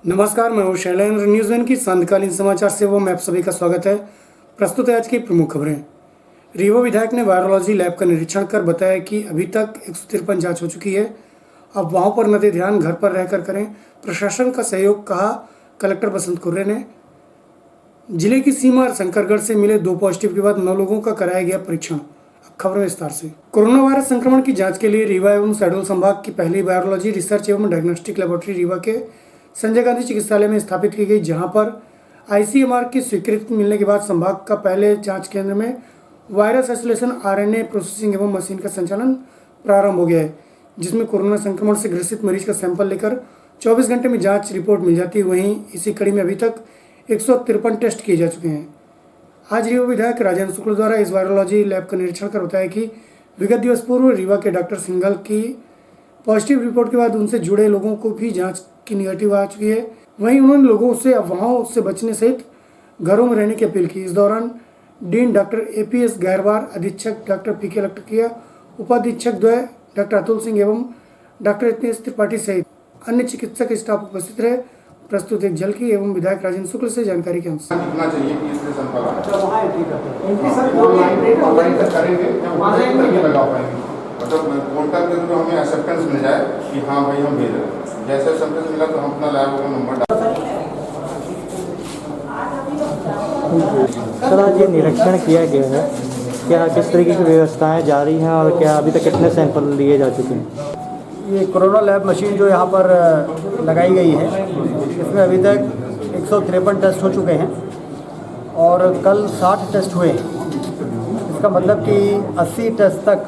नमस्कार, मैं हूं शैलेंद्र। न्यूज़ वन की सांध्यकालीन समाचार सेवा में आप सभी का स्वागत है। प्रस्तुत है आज की प्रमुख खबरें। रीवा विधायक ने वायरोलॉजी लैब का निरीक्षण कर बताया कि अभी तक 153 जांच हो चुकी है। अब वहां पर न दे ध्यान, घर पर रहकर करें। प्रशासन का सहयोग, कहा कलेक्टर बसंत कुर्रे ने। जिले की सीमा शंकरगढ़ से मिले 2 पॉजिटिव के बाद 9 लोगों का कराया गया परीक्षण। अब खबर विस्तार से। कोरोना वायरस संक्रमण की जांच के लिए रीवा एवं शहडोल संभाग की पहली वायरोलॉजी रिसर्च एवं डायग्नोस्टिक लेबोरेटरी रीवा के संजय गांधी चिकित्सालय में स्थापित की गई, जहां पर आईसीएमआर की स्वीकृति मिलने के बाद संभाग का पहले जांच केंद्र में वायरस आइसोलेशन आरएनए प्रोसेसिंग एवं मशीन का संचालन प्रारंभ हो गया है, जिसमें कोरोना संक्रमण से ग्रसित मरीज का सैंपल लेकर 24 घंटे में जांच रिपोर्ट मिल जाती है। वहीं इसी कड़ी में अभी तक 153 टेस्ट किए जा चुके हैं। आज रीवा विधायक राजेंद्र शुक्ल द्वारा इस वायरोलॉजी लैब का निरीक्षण कर बताया कि विगत दिवस पूर्व रीवा के डॉक्टर सिंघल की पॉजिटिव रिपोर्ट के बाद उनसे जुड़े लोगों को भी जांच की निगेटिव आ चुकी है। वहीं उन्होंने लोगों से अफवाहों से बचने सहित घरों में रहने की अपील की। इस दौरान डीन डॉक्टर एपीएस गैरवार, अधीक्षक डॉक्टर पीके लटकिया, उपाधीक्षक द्वय डॉक्टर अतुल सिंह एवं डॉक्टर हितेश त्रिपाठी सहित अन्य चिकित्सक स्टाफ उपस्थित रहे। प्रस्तुत एक झलकी एवं विधायक राजेंद्र शुक्ल से जानकारी के अनुसार। मतलब पोर्टल के थ्रू हमें एक्सेप्टेंस मिल जाए कि हाँ भाई हम भेज रहे हैं। जैसे एक्सेप्टेंस मिला तो हम अपना लैब का नंबर डाल। सर, आज ये निरीक्षण किया गया है, क्या किस तरीके की व्यवस्थाएं जारी हैं और क्या अभी तक कितने सैंपल लिए जा चुके हैं? ये कोरोना लैब मशीन जो यहाँ पर लगाई गई है, इसमें अभी तक 153 टेस्ट हो चुके हैं और कल 60 टेस्ट हुए हैं। इसका मतलब कि 80 टेस्ट तक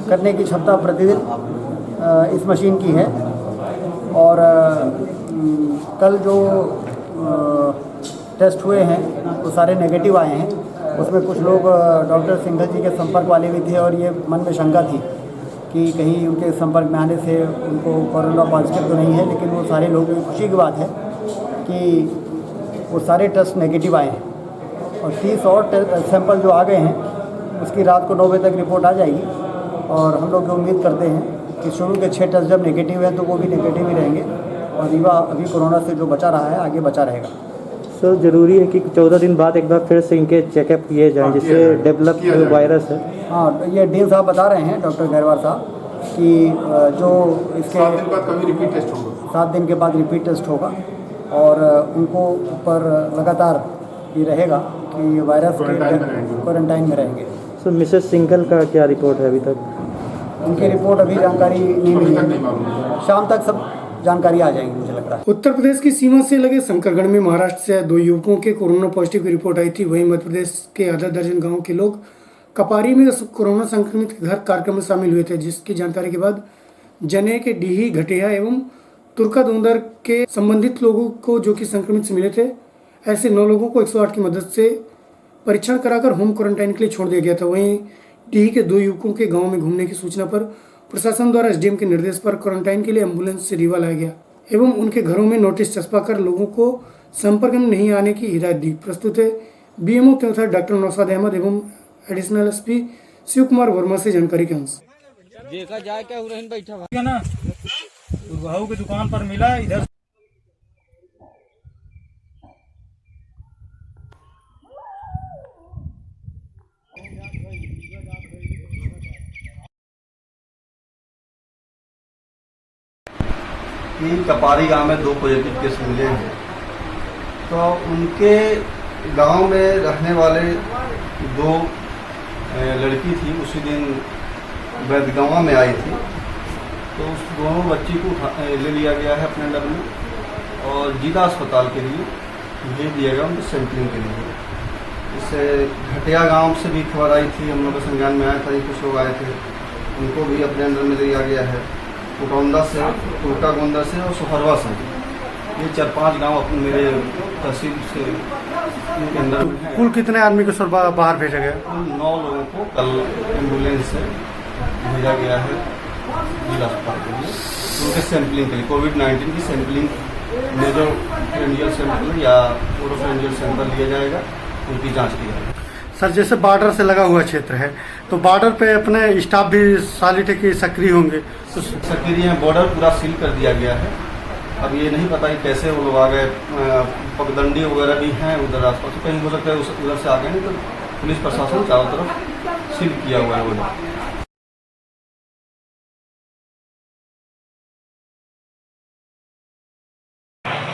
करने की क्षमता प्रतिदिन इस मशीन की है। और कल जो टेस्ट हुए हैं वो सारे नेगेटिव आए हैं। उसमें कुछ लोग डॉक्टर सिंघल जी के संपर्क वाले भी थे और ये मन में शंका थी कि कहीं उनके संपर्क में आने से उनको कोरोना पॉजिटिव तो नहीं है, लेकिन वो सारे लोगों की खुशी की बात है कि वो सारे टेस्ट नेगेटिव आए हैं। और 30 और सैंपल जो आ गए हैं उसकी रात को 9 बजे तक रिपोर्ट आ जाएगी। और हम लोग उम्मीद करते हैं कि शुरू के 6 टेस्ट जब नेगेटिव हैं तो वो भी नेगेटिव ही रहेंगे और रीवा अभी कोरोना से जो बचा रहा है आगे बचा रहेगा। सर, ज़रूरी है कि 14 दिन बाद एक बार फिर से इनके चेकअप किए जाएं, जिससे डेवलप वायरस है। हाँ, ये डीन साहब बता रहे हैं, डॉक्टर गैरवार साहब, कि जो इसके 7 दिन बाद कभी रिपीट टेस्ट होगा। 7 दिन के बाद रिपीट टेस्ट होगा और उनको ऊपर लगातार ये रहेगा कि वायरस क्वारंटाइन में रहेंगे। सर, मिसेस सिंघल का क्या रिपोर्ट है? अभी तक उनकी रिपोर्ट अभी जानकारी नहीं मिली है। शाम तक सब जानकारी आ जाएगी, मुझे लगता है। उत्तर प्रदेश की सीमा से लगे शंकरगढ़ में महाराष्ट्र से 2 युवकों के कोरोना पॉजिटिव की रिपोर्ट आई थी। वहीं मध्य प्रदेश के आधा दर्जन गांव के लोग कपारी में कोरोना संक्रमित घर कार्यक्रम में शामिल हुए थे, जिसकी जानकारी के बाद जने के डीही, घटिया एवं तुर्का दोंदर के संबंधित लोगों को जो कि संक्रमित से मिले थे, ऐसे 9 लोगों को 108 की मदद से परीक्षण कराकर होम क्वारंटाइन के लिए छोड़ दिया गया था। वहीं डीही के 2 युवकों के गांव में घूमने की सूचना पर प्रशासन द्वारा एसडीएम के निर्देश पर क्वारंटाइन के लिए एम्बुलेंस से रीवा लाया गया एवं उनके घरों में नोटिस चस्पा कर लोगों को संपर्क में नहीं आने की हिदायत दी। प्रस्तुत है बीएमओ तथा डॉक्टर नौशाद अहमद एवं एडिशनल एसपी शिव कुमार वर्मा से जानकारी के अनुसार। देखा जाए क्या बैठा ना बहू की दुकान पर मिला इधर। कपारी गांव में 2 पॉजिटिव केस मिले हैं, तो उनके गांव में रहने वाले 2 लड़की थी, उसी दिन वैदगांवा में आई थी, तो उस दोनों बच्ची को ले लिया गया है अपने अंडर में और जिला अस्पताल के लिए भेज दिया गया उनको सैंपलिंग के लिए। इससे घटिया गांव से भी खबर आई थी, हम लोग के संज्ञान में आया था, कुछ लोग आए थे, उनको भी अपने अंडर में लिया गया है। कुटौंदा से, तुर्का गोंदा से और सुहरवा से, ये 4-5 गांव अपने मेरे तहसील से अंदर में है। कुल कितने आदमी को सर बाहर भेजा गया? 9 लोगों को कल एम्बुलेंस से भेजा गया है जिला अस्पताल के लिए, उनके सैंपलिंग के लिए। कोविड-19 की सैंपलिंग मेजर फ्रेंजियल सैंपल या ओरोफ्रेंजियल सैंपल लिया जाएगा, उनकी जाँच की जाएगी। सर, जैसे बॉर्डर से लगा हुआ क्षेत्र है तो बॉर्डर पे अपने स्टाफ भी सॉलिड की सक्रिय होंगे, तो सक्रिय है। बॉर्डर पूरा सील कर दिया गया है अब ये नहीं पता कि कैसे वो लोग आ गए। पगडंडी वगैरह भी हैं उधर आसपास, कहीं हो सकता है उधर से आ गए, नहीं तो पुलिस प्रशासन चारों तरफ सील किया हुआ है वो लोग।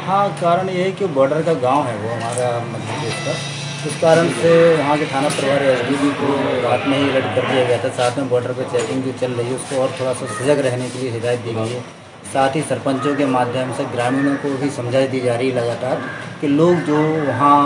हाँ, कारण ये है कि बॉर्डर का गांव है वो हमारा मध्य प्रदेश का। उस कारण से वहाँ के थाना प्रभारी एसडीपी को रात में ही अलर्ट कर दिया गया था। साथ में बॉर्डर पर चेकिंग जो चल रही है उसको और थोड़ा सा सजग रहने के लिए हिदायत दी गई है। साथ ही सरपंचों के माध्यम से ग्रामीणों को भी समझाई दी जा रही है लगातार कि लोग जो वहाँ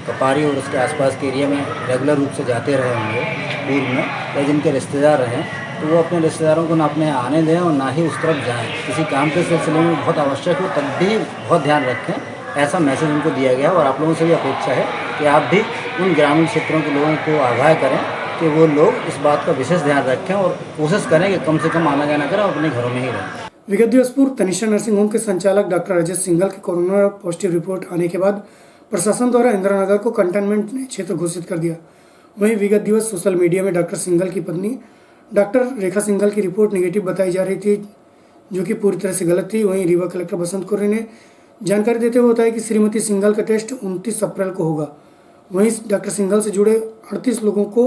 कपारी और उसके आसपास के एरिया में रेगुलर रूप से जाते रहे होंगे पूर्व में, या जिनके रिश्तेदार रहें, तो वो अपने रिश्तेदारों को ना अपने आने दें और ना ही उस तरफ जाएं। किसी काम के सिलसिले में बहुत आवश्यक हो तब भी बहुत ध्यान रखें, ऐसा मैसेज उनको दिया गया है। और आप लोगों से भी अपेक्षा है कि आप भी उन ग्रामीण क्षेत्रों के लोगों को आगाह करें कि वो लोग इस बात का विशेष ध्यान रखें और कोशिश करें कि कम से कम आना जाना करें और अपने घरों में ही रहें। विगत दिवस पूर्व तनिषा नर्सिंग होम के संचालक डॉक्टर अजय सिंघल की कोरोना पॉजिटिव रिपोर्ट आने के बाद प्रशासन द्वारा इंदिरा नगर को कंटेनमेंट क्षेत्र घोषित कर दिया। वहीं विगत दिवस सोशल मीडिया में डॉक्टर सिंघल की पत्नी डॉक्टर रेखा सिंघल की रिपोर्ट नेगेटिव बताई जा रही थी, जो कि पूरी तरह से गलत थी। वहीं रीवा कलेक्टर बसंत कुर्रे ने जानकारी देते हुए बताया कि श्रीमती सिंघल का टेस्ट 29 अप्रैल को होगा। वहीं डॉक्टर सिंघल से जुड़े 38 लोगों को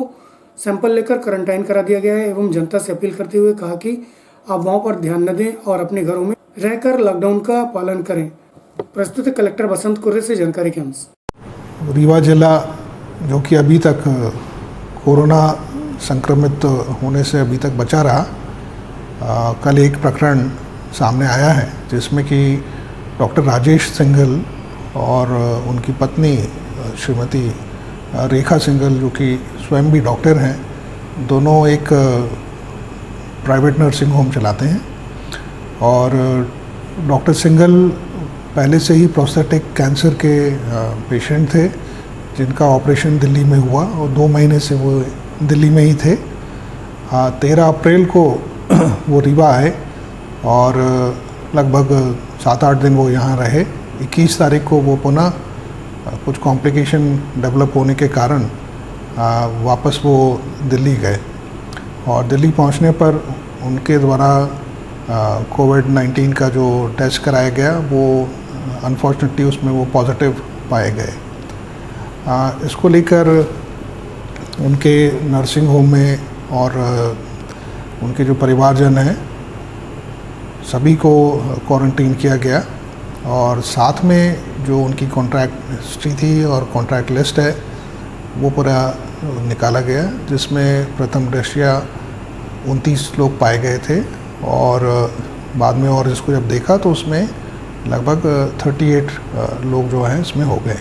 सैंपल लेकर क्वारंटाइन करा दिया गया है एवं जनता से अपील करते हुए कहा कि आप वहाँ पर ध्यान न दें और अपने घरों में रहकर लॉकडाउन का पालन करें। प्रस्तुत है कलेक्टर बसंत कुर्रे से जानकारी के अंश। रीवा जिला जो कि अभी तक कोरोना संक्रमित होने से अभी तक बचा रहा, कल एक प्रकरण सामने आया है जिसमें कि डॉक्टर राजेश सिंघल और उनकी पत्नी श्रीमती रेखा सिंघल, जो कि स्वयं भी डॉक्टर हैं, दोनों एक प्राइवेट नर्सिंग होम चलाते हैं। और डॉक्टर सिंघल पहले से ही प्रोस्टेटिक कैंसर के पेशेंट थे, जिनका ऑपरेशन दिल्ली में हुआ और 2 महीने से वो दिल्ली में ही थे। 13 अप्रैल को वो रीवा आए और लगभग 7-8 दिन वो यहाँ रहे। 21 तारीख को वो पुनः कुछ कॉम्प्लिकेशन डेवलप होने के कारण वापस वो दिल्ली गए और दिल्ली पहुँचने पर उनके द्वारा कोविड-19 का जो टेस्ट कराया गया वो अनफॉर्चुनेटली उसमें वो पॉजिटिव पाए गए। इसको लेकर उनके नर्सिंग होम में और उनके जो परिवारजन हैं सभी को क्वारंटीन किया गया और साथ में जो उनकी कॉन्ट्रैक्ट हिस्ट्री थी और कॉन्ट्रैक्ट लिस्ट है वो पूरा निकाला गया, जिसमें प्रथम दृष्टया 29 लोग पाए गए थे और बाद में और इसको जब देखा तो उसमें लगभग 38 लोग जो हैं इसमें हो गए।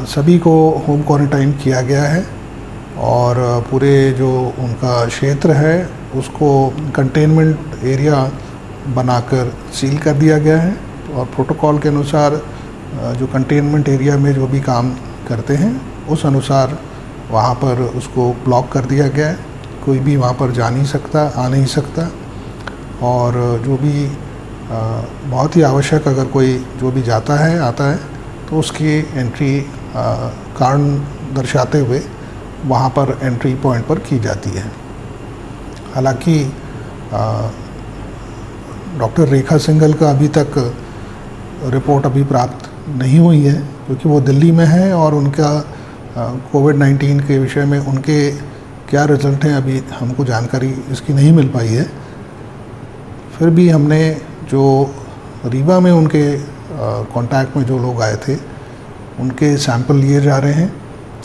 सभी को होम क्वारंटाइन किया गया है और पूरे जो उनका क्षेत्र है उसको कंटेनमेंट एरिया बनाकर सील कर दिया गया है और प्रोटोकॉल के अनुसार जो कंटेनमेंट एरिया में जो भी काम करते हैं उस अनुसार वहाँ पर उसको ब्लॉक कर दिया गया है। कोई भी वहाँ पर जा नहीं सकता, आ नहीं सकता और जो भी बहुत ही आवश्यक अगर कोई जो भी जाता है आता है तो उसकी एंट्री कारण दर्शाते हुए वहाँ पर एंट्री पॉइंट पर की जाती है। हालांकि डॉक्टर रेखा सिंघल का अभी तक रिपोर्ट अभी प्राप्त नहीं हुई है क्योंकि वो दिल्ली में है और उनका कोविड-19 के विषय में उनके क्या रिजल्ट हैं अभी हमको जानकारी इसकी नहीं मिल पाई है। फिर भी हमने जो रीवा में उनके कांटेक्ट में जो लोग आए थे उनके सैंपल लिए जा रहे हैं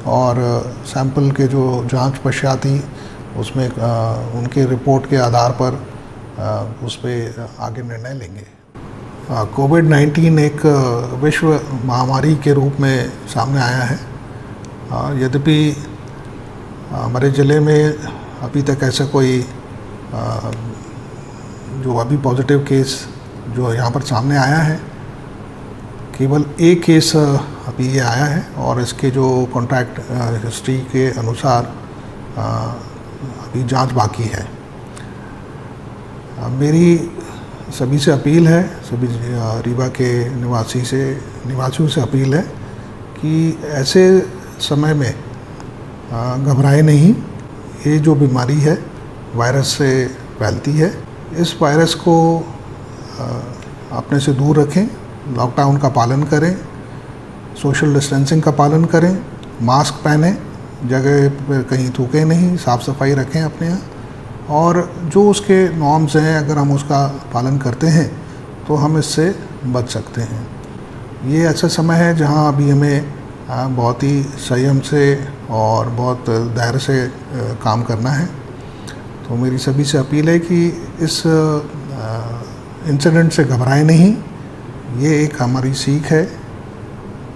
और सैंपल के जो जांच पश्चात ही उसमें उनके रिपोर्ट के आधार पर उस पर आगे निर्णय लेंगे। कोविड-19 एक विश्व महामारी के रूप में सामने आया है। यद्यपि हमारे ज़िले में अभी तक ऐसा कोई जो अभी पॉजिटिव केस जो यहाँ पर सामने आया है, केवल एक केस अभी ये आया है और इसके जो कॉन्टैक्ट हिस्ट्री के अनुसार अभी जांच बाकी है। मेरी सभी से अपील है, सभी रीवा के निवासियों से अपील है कि ऐसे समय में घबराए नहीं। ये जो बीमारी है वायरस से फैलती है। इस वायरस को अपने से दूर रखें, लॉकडाउन का पालन करें, सोशल डिस्टेंसिंग का पालन करें, मास्क पहनें, जगह पर कहीं थूकें नहीं, साफ़ सफाई रखें अपने यहाँ, और जो उसके नॉर्म्स हैं अगर हम उसका पालन करते हैं तो हम इससे बच सकते हैं। ये ऐसा समय है जहाँ अभी हमें बहुत ही संयम से और बहुत धैर्य से काम करना है। तो मेरी सभी से अपील है कि इस इंसिडेंट से घबराएं नहीं। ये एक हमारी सीख है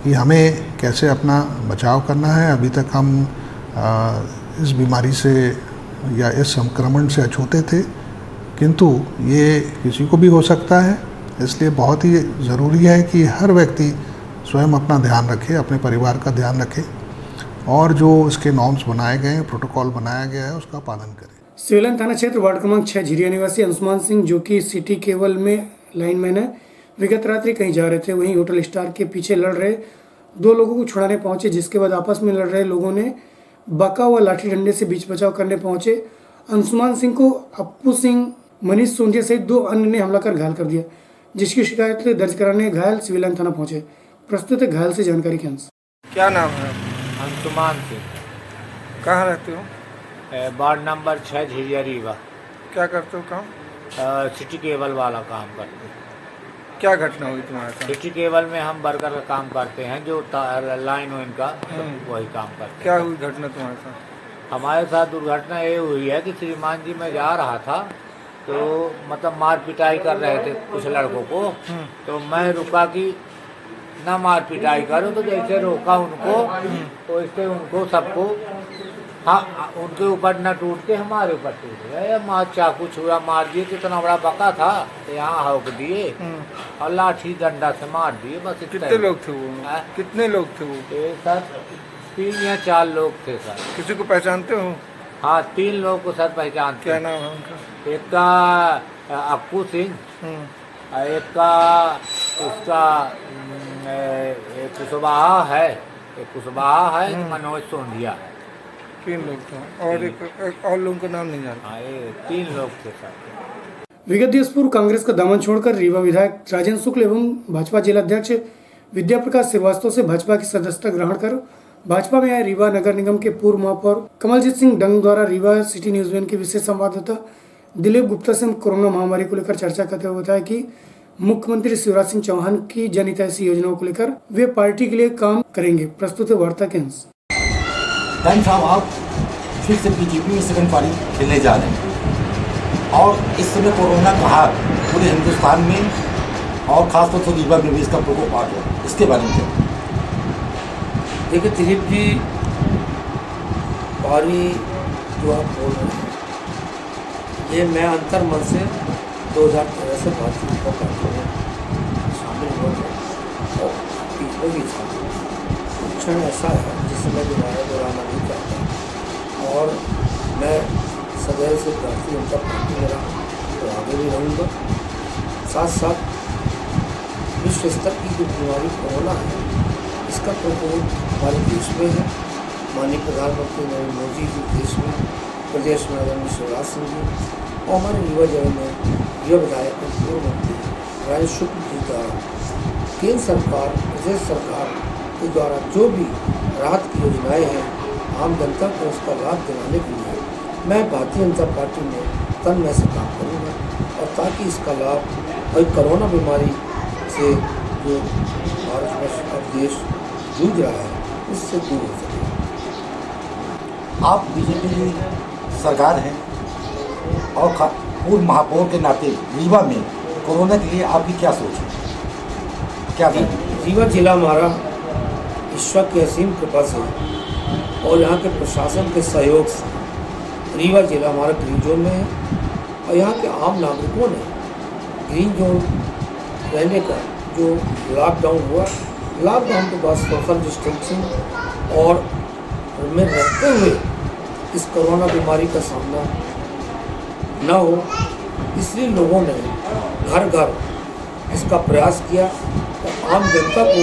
कि हमें कैसे अपना बचाव करना है। अभी तक हम इस बीमारी से या इस संक्रमण से अछूते थे, किंतु ये किसी को भी हो सकता है, इसलिए बहुत ही ज़रूरी है कि हर व्यक्ति स्वयं अपना ध्यान रखे, अपने परिवार का ध्यान रखे और जो इसके नॉर्म्स बनाए गए हैं, प्रोटोकॉल बनाया गया है, उसका पालन करें। सिविलन थाना क्षेत्र वार्ड क्रमांक 6 झिरिया निवासी अंशुमान सिंह, जो कि सिटी केबल में लाइनमैन है, विगत रात्रि कहीं जा रहे थे, वहीं होटल स्टार के पीछे लड़ रहे दो लोगों को छुड़ाने पहुंचे, जिसके बाद आपस में लड़ रहे लोगों ने बका व लाठी डंडे से बीच बचाव करने पहुंचे अंशुमान सिंह को अप्पू सिंह, मनीष सोंधिया सहित दो अन्य ने हमला कर घायल कर दिया, जिसकी शिकायत दर्ज कराने घायल सिविलन थाना पहुंचे। प्रस्तुत है घायल से जानकारी के अंश। क्या नाम है? अंशुमान सिंह, कहाँ रहते हो? Ward number 6 Jhiriya Rewa. क्या करते हो काम? सिटी केबल वाला काम करते हैं। क्या घटना हुई तुम्हारे साथ? सिटी केबल में हम वर्कर का काम करते हैं, जो लाइन वाइन का वही काम करते हैं। क्या हुई घटना तुम्हारे साथ? हमारे साथ दुर्घटना ये हुई है कि श्रीमान जी मैं जा रहा था, तो मतलब मार पिटाई कर रहे थे कुछ लड़कों को, तो मैं रुका कि ना मार पिटाई करो, तो जैसे रोका उनको तो इससे उनको सबको, हाँ, उनके ऊपर न टूट के हमारे ऊपर टूट गए। मार चाकू छुरा मार दिए, कितना बड़ा बका था तो यहाँ हौक दिए और लाठी डंडा से मार दिए। बस कितने लोग थे वो? कितने लोग थे वो? सर 3 या 4 लोग थे सर। किसी को पहचानते हो? हाँ, 3 लोग को सर पहचानते। क्या नाम है उनका? एक का अप्पू सिंह, एक का उसका कुशवाहा है, मनोज सोंधिया है। 3 लोग थे और एक और लोगों का नाम नहीं जानता। हाँ, ये 3 लोग थे सर। विगत दिवस पूर्व कांग्रेस का दामन छोड़कर रीवा विधायक राजेंद्र शुक्ल एवं भाजपा जिलाध्यक्ष विद्या प्रकाश श्रीवास्तव से भाजपा की सदस्यता ग्रहण कर भाजपा में आए रीवा नगर निगम के पूर्व महापौर कमलजीत सिंह डंग द्वारा रीवा सिटी न्यूज़ वन के विशेष संवाददाता दिलीप गुप्ता से कोरोना महामारी को लेकर चर्चा करते हुए बताया कि मुख्यमंत्री शिवराज सिंह चौहान की जनहितैषी योजनाओं को लेकर वे पार्टी के लिए काम करेंगे। प्रस्तुत है वार्ता के अंश। साहब, आप फिर से बीजेपी में सेकंड पारी खेलने जा रहे हैं और इस समय कोरोना का हाल पूरे हिंदुस्तान में और खासतौर से रीवा में भी इसका प्रकोप आ गया, इसके बारे में देखिए दिलीप जी, पारी जो आप बोल रहे हैं ये मैं अंतर मन से 2013 से भाजपा में शामिल हो गया और बीच में भी था। क्षण ऐसा है जिसमें दोबारा नहीं चाहता और मैं सदैव से भारतीय जनता पार्टी में रहा तो आगे भी रहूँगा। साथ साथ विश्व स्तर की जो बीमारी कोरोना है, इसका प्रकोप हमारे देश में है। माननीय प्रधानमंत्री नरेंद्र मोदी जी देश में, प्रदेश में आदरणीय शिवराज सिंह जी और हमारे युवा जगह में युवा विधायक पूर्व मंत्री राजेंद्र शुक्ल जी द्वारा केंद्र सरकार, प्रदेश सरकार के द्वारा जो भी राहत की योजनाएं हैं आम जनता को उसका लाभ दिलाने के लिए मैं भारतीय जनता पार्टी में तन से काम करूँगा और ताकि इसका लाभ और कोरोना बीमारी से जो भारत और देश जूझ रहा है उससे दूर हो सके। आप बीजेपी सरकार हैं और पूर्व महापौर के नाते रीवा में कोरोना के लिए आपकी क्या सोच है? क्या रीवा जिला हमारा ईश्वर की असीम कृपा से और यहाँ के प्रशासन के सहयोग से रीवा जिला हमारा ग्रीन जोन में है और यहाँ के आम नागरिकों ने ग्रीन जोन रहने का जो लॉकडाउन हुआ, लॉकडाउन के बाद सोशल डिस्टेंसिंग और में रहते हुए इस कोरोना बीमारी का सामना न हो, इसलिए लोगों ने घर घर इसका प्रयास किया और आम जनता को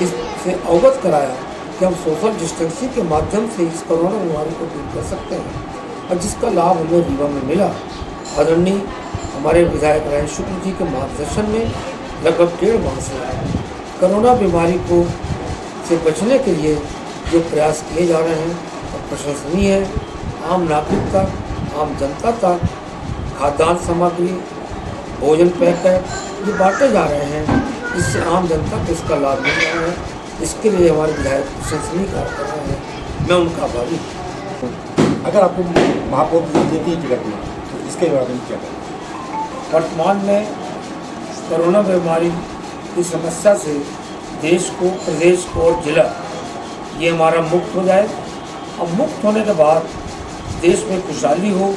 इससे अवगत कराया कि हम सोशल डिस्टेंसिंग के माध्यम से इस कोरोना बीमारी को दूर कर सकते हैं और जिसका लाभ हमें रीवा में मिला। आदरणीय हमारे विधायक राय शुक्ल जी के मार्गदर्शन में लगभग 1.5 माह से कोरोना बीमारी को से बचने के लिए जो प्रयास किए जा रहे हैं और प्रशंसनीय है। आम नागरिक तक, आम जनता तक खाद्यान्न सामग्री, भोजन पैकेट ये बांटे जा रहे हैं। इससे आम जनता को इसका लाभ मिल रहा है। इसके लिए हमारे विधायक प्रशंसनीय कार्य कर रहे हैं। मैं उनका आभारी हूँ। अगर आपको महापौर देती है टिकट में तो इसके बारे में क्या करें? वर्तमान में कोरोना बीमारी की समस्या से देश को, प्रदेश को और जिला ये हमारा मुक्त हो जाए। अब मुक्त होने के बाद देश में खुशहाली हो,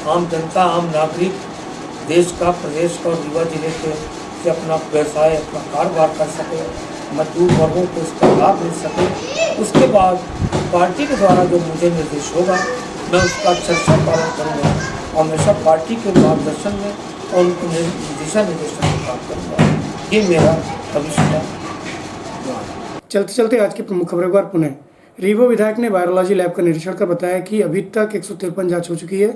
आम जनता, आम नागरिक देश का, प्रदेश का और रीवा जिले के से अपना व्यवसाय, अपना कारोबार कर सके, मजदूर वर्गों को इसका लाभ मिल सके। उसके बाद पार्टी के द्वारा जो मुझे निर्देश होगा मैं उसका अच्छा पालन करूँगा और हमेशा पार्टी के मार्गदर्शन में और उनके दिशा निर्देशन में काम करूँगा। ये मेरा भविष्य का प्लान है। चलते चलते आज की प्रमुख खबरें एक बार पुनः। रीवा विधायक ने वायरोलॉजी लैब का निरीक्षण कर बताया कि अभी तक 153 जांच हो चुकी है।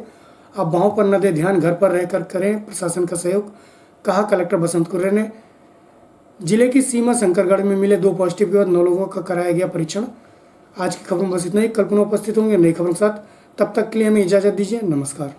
अब बाहों पर न दे ध्यान, घर पर रहकर करें प्रशासन का सहयोग, कहा कलेक्टर बसंत कुर्रे ने। जिले की सीमा शंकरगढ़ में मिले 2 पॉजिटिव के बाद 9 लोगों का कराया गया परीक्षण। आज की खबरों में बस इतना ही। कल पुनः उपस्थित होंगे नई खबरों के साथ। तब तक के लिए हमें इजाजत दीजिए। नमस्कार।